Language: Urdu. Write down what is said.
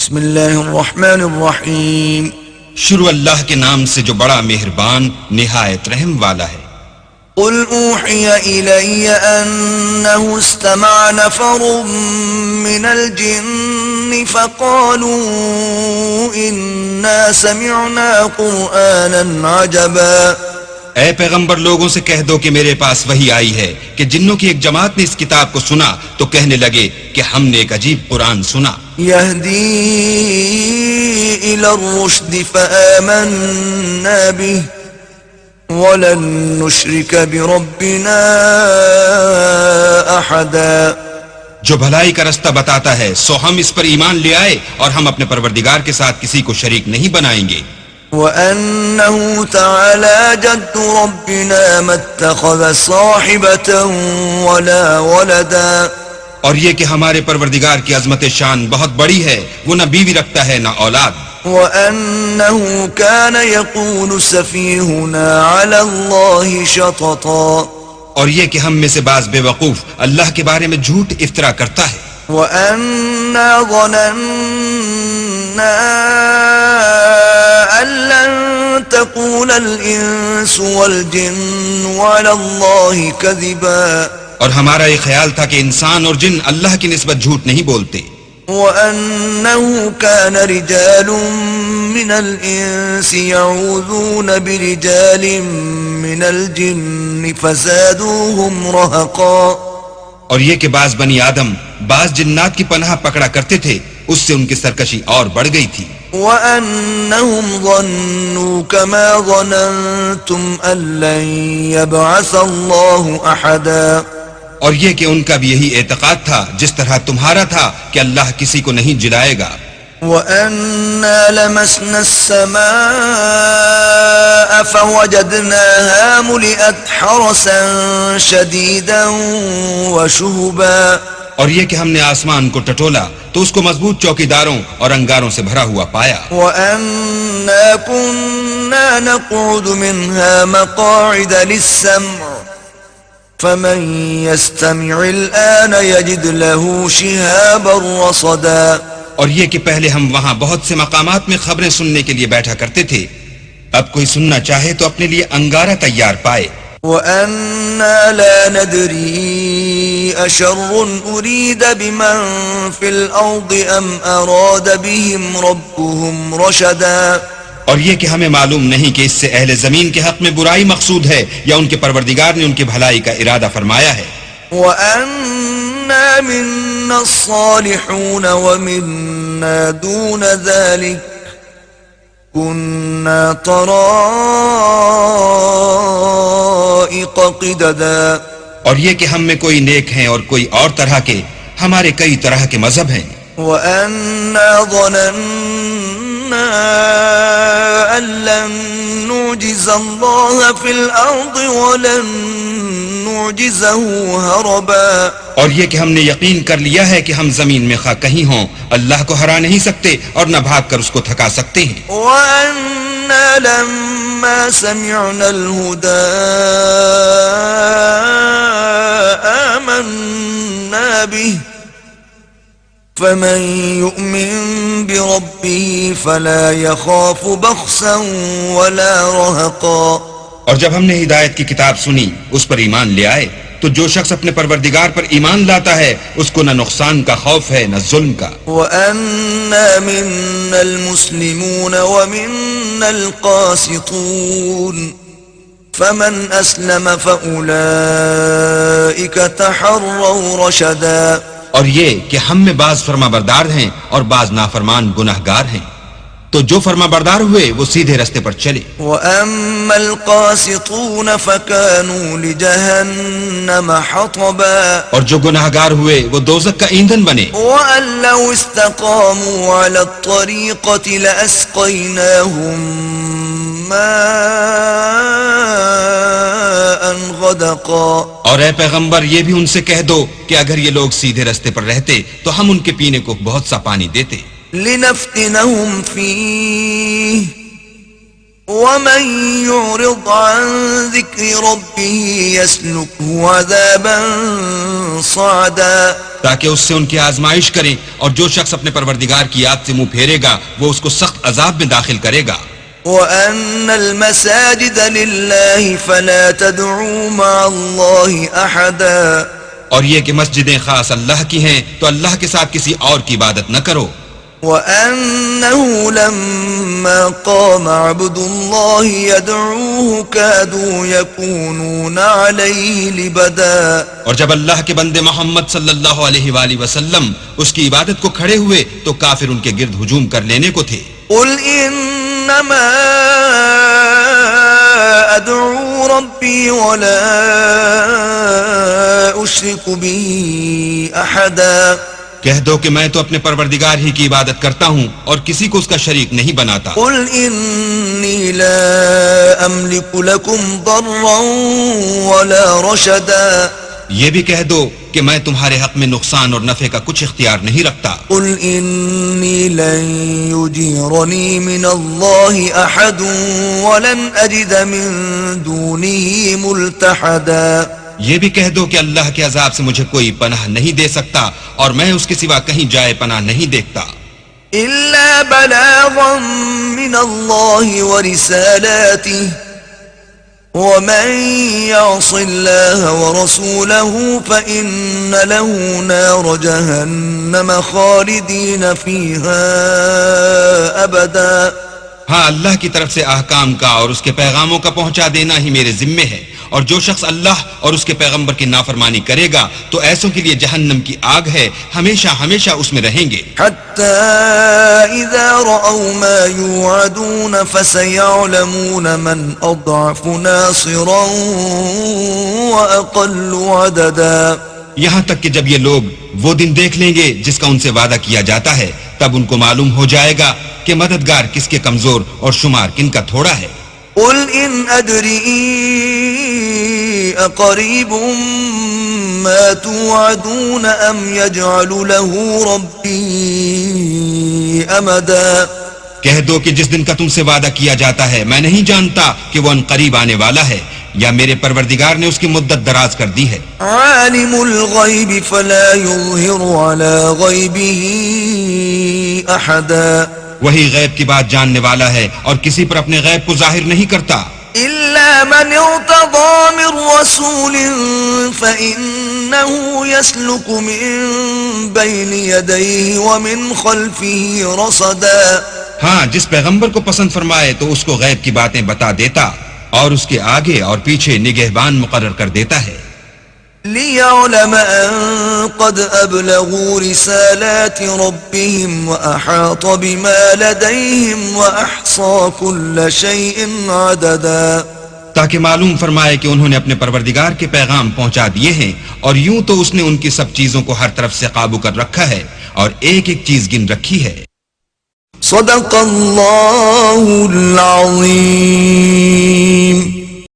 بسم اللہ الرحمن الرحیم. شروع اللہ کے نام سے جو بڑا مہربان نہایت رحم والا ہے. قل اوحی الی انہ استمع نفر من الجن فقالوا انا سمعنا قرآنا عجبا. اے پیغمبر لوگوں سے کہہ دو کہ میرے پاس وحی آئی ہے کہ جنوں کی ایک جماعت نے اس کتاب کو سنا تو کہنے لگے کہ ہم نے ایک عجیب قرآن سنا. یہدی الی الرشد فآمنا به ولن نشرک بربنا احدا. جو بھلائی کا رستہ بتاتا ہے سو ہم اس پر ایمان لے آئے اور ہم اپنے پروردگار کے ساتھ کسی کو شریک نہیں بنائیں گے. وَأَنَّهُ تَعَالَى جَدُّ رَبِّنَا مَا اتَّخَذَ صَاحِبَةً وَلَا وَلَدًا. اور یہ کہ ہمارے پروردگار کی عظمت شان بہت بڑی ہے، وہ نہ بیوی رکھتا ہے نہ اولاد. وَأَنَّهُ كَانَ يَقُولُ سَفِيهُنَا عَلَى اللَّهِ شَطَطًا. اور یہ کہ ہم میں سے بعض بے وقوف اللہ کے بارے میں جھوٹ افطرا کرتا ہے. وَأَنَّا ظَنَنَّا أَن لَّن تَقُولَ الْإِنسُ وَالْجِنُّ عَلَى اللَّهِ كَذِبًا. اور ہمارا یہ خیال تھا کہ انسان اور جن اللہ کی نسبت جھوٹ نہیں بولتے. وَأَنَّهُ كَانَ رِجَالٌ مِّنَ الْإِنسِ يَعُوذُونَ بِرِجَالٍ مِّنَ الْجِنِّ فَزَادُوهُمْ رَهَقًا. اور یہ کہ بعض بنی آدم بعض جنات کی پناہ پکڑا کرتے تھے، اس سے ان کی سرکشی اور بڑھ گئی تھی. وَأَنَّهُمْ ظَنُّوا كَمَا ظَنَنتُمْ أَن لَّن يَبْعَثَ اللَّهُ أَحَدًا. اور یہ کہ ان کا بھی یہی اعتقاد تھا جس طرح تمہارا تھا کہ اللہ کسی کو نہیں جلائے گا. وَأَنَّا لَمَسْنَا السَّمَاءَ فَوَجَدْنَاهَا مُلِئَتْ حَرَسًا شَدِيدًا وَشُهُبًا. اور یہ کہ ہم نے آسمان کو ٹٹولا تو اس کو مضبوط چوکیداروں اور انگاروں سے بھرا ہوا پایا. وَأَنَّا كُنَّا نَقْعُدُ مِنْهَا مَقَاعِدَ لِلسَّمْعِ فَمَن يَسْتَمِعِ الْآنَ يَجِدْ لَهُ شِهَابًا رَّصَدًا. اور یہ کہ پہلے ہم وہاں بہت سے مقامات میں خبریں سننے کے لیے بیٹھا کرتے تھے، اب کوئی سننا چاہے تو اپنے لیے انگارہ تیار پائے. وَأَنَّا لَا نَدْرِي أَشَرٌّ أُرِيدَ بِمَن فِي الْأَرْضِ أَمْ أَرَادَ بِهِمْ رَبُّهُمْ رَشَدًا. اور یہ کہ ہمیں معلوم نہیں کہ اس سے اہل زمین کے حق میں برائی مقصود ہے یا ان کے پروردگار نے ان کی بھلائی کا ارادہ فرمایا ہے. وَأَنَّا مِنَّا الصَّالِحُونَ وَمِنَّا دُونَ ذَلِكَ كُنَّا طَرَائِقَ قِدَدًا. اور یہ کہ ہم میں کوئی نیک ہیں اور کوئی اور طرح کے، ہمارے کئی طرح کے مذہب ہیں. وَأَنَّا ظَنَنَّا أَن لَّن نُّعْجِزَ اللَّهَ فِي الْأَرْضِ وَلَن نُّعْجِزَهُ هَرَبًا. اور یہ کہ ہم نے یقین کر لیا ہے کہ ہم زمین میں خواہ کہیں ہوں اللہ کو ہرا نہیں سکتے اور نہ بھاگ کر اس کو تھکا سکتے ہیں. وَأَنَّا لَمَّا سَمِعْنَا الْهُدَىٰ آمَنَّا بِهِ فَمَن يُؤْمِن بِرَبِّهِ فَلَا يَخَافُ بَخْسًا وَلَا رَهَقًا. اور جب ہم نے ہدایت کی کتاب سنی اس پر ایمان لے آئے تو جو شخص اپنے پروردگار پر ایمان لاتا ہے اس کو نہ نقصان کا خوف ہے نہ ظلم کا. وَأَنَّا مِنَّا الْمُسْلِمُونَ وَمِنَّا الْقَاسِطُونَ فَمَنْ أَسْلَمَ فَأُولَئِكَ تَحَرَّوْا رَشَدًا. اور یہ کہ ہم میں بعض فرما بردار ہیں اور بعض نافرمان گناہگار ہیں، تو جو فرما بردار ہوئے وہ سیدھے رستے پر چلے. وَأَمَّا الْقَاسِطُونَ فَكَانُوا لِجَهَنَّمَ حَطَبًا. اور جو گناہگار ہوئے وہ دوزخ کا ایندھن بنے. وَأَن لَّوْ اسْتَقَامُوا عَلَى الطَّرِيقَةِ لَأَسْقَيْنَاهُم مَّاءً غَدَقًا. اور اے پیغمبر یہ بھی ان سے کہہ دو کہ اگر یہ لوگ سیدھے رستے پر رہتے تو ہم ان کے پینے کو بہت سا پانی دیتے. لِنَفْتِنَهُمْ فِيهِ ومن يعرض عن ذكر ربه يسلكه عذابا صعدا تاکہ اس سے ان کی آزمائش کریں، اور جو شخص اپنے پروردگار کی یاد سے منہ پھیرے گا وہ اس کو سخت عذاب میں داخل کرے گا۔ وأن المساجد لله فلا تدعوا مع الله أحدا اور یہ کہ مسجدیں خاص اللہ کی ہیں تو اللہ کے ساتھ کسی اور کی عبادت نہ کرو۔ وأنه لما قام عبد الله يدعوه كادوا يكونون عليه لبدا اور جب اللہ کے بندے محمد صلی اللہ علیہ وآلہ وسلم اس کی عبادت کو کھڑے ہوئے تو کافر ان کے گرد ہجوم کر لینے کو تھے۔ قل انما ادعو ربي ولا اشرك به احدا کہہ دو کہ میں تو اپنے پروردگار ہی کی عبادت کرتا ہوں اور کسی کو اس کا شریک نہیں بناتا۔ قل انی لا املک لکم ضرا ولا رشدا یہ بھی کہہ دو کہ میں تمہارے حق میں نقصان اور نفع کا کچھ اختیار نہیں رکھتا۔ قل انی لن یجیرنی من اللہ احد ولن اجد من دونه ملتحدا یہ بھی کہہ دو کہ اللہ کے عذاب سے مجھے کوئی پناہ نہیں دے سکتا اور میں اس کے سوا کہیں جائے پناہ نہیں دیکھتا۔ الا بلاغا من اللہ ورسالاته ومن يعص الله ورسوله فإن له نار جهنم خالدين فيها أبدا ہاں اللہ کی طرف سے احکام کا اور اس کے پیغاموں کا پہنچا دینا ہی میرے ذمے ہے، اور جو شخص اللہ اور اس کے پیغمبر کی نافرمانی کرے گا تو ایسوں کے لیے جہنم کی آگ ہے، ہمیشہ ہمیشہ اس میں رہیں گے۔ حتى إذا رأوا ما يوعدون فسيعلمون من أضعف ناصرا وأقل عددا یہاں تک کہ جب یہ لوگ وہ دن دیکھ لیں گے جس کا ان سے وعدہ کیا جاتا ہے، تب ان کو معلوم ہو جائے گا کہ مددگار کس کے کمزور اور شمار کن کا تھوڑا ہے۔ قل إن أدري أقريب ما توعدون أم يجعل له ربي أمدا کہہ دو کہ جس دن کا تم سے وعدہ کیا جاتا ہے میں نہیں جانتا کہ وہ ان قریب آنے والا ہے یا میرے پروردگار نے اس کی مدت دراز کر دی ہے۔ عالم الغیب فلا يظهر على غیبه أحدا وہی غیب کی بات جاننے والا ہے اور کسی پر اپنے غیب کو ظاہر نہیں کرتا۔ إلا من ارتضى من رسول فإنه يسلك من بين يديه ومن خلفه رصدا ہاں جس پیغمبر کو پسند فرمائے تو اس کو غیب کی باتیں بتا دیتا اور اس کے آگے اور پیچھے نگہبان مقرر کر دیتا ہے۔ ليعلم أن قد أبلغوا رسالات ربهم وأحاط بما لديهم وأحصى كل شيء عددا تاکہ معلوم فرمائے کہ انہوں نے اپنے پروردگار کے پیغام پہنچا دیے ہیں اور یوں تو اس نے ان کی سب چیزوں کو ہر طرف سے قابو کر رکھا ہے اور ایک ایک چیز گن رکھی ہے۔ صدق اللہ العظیم۔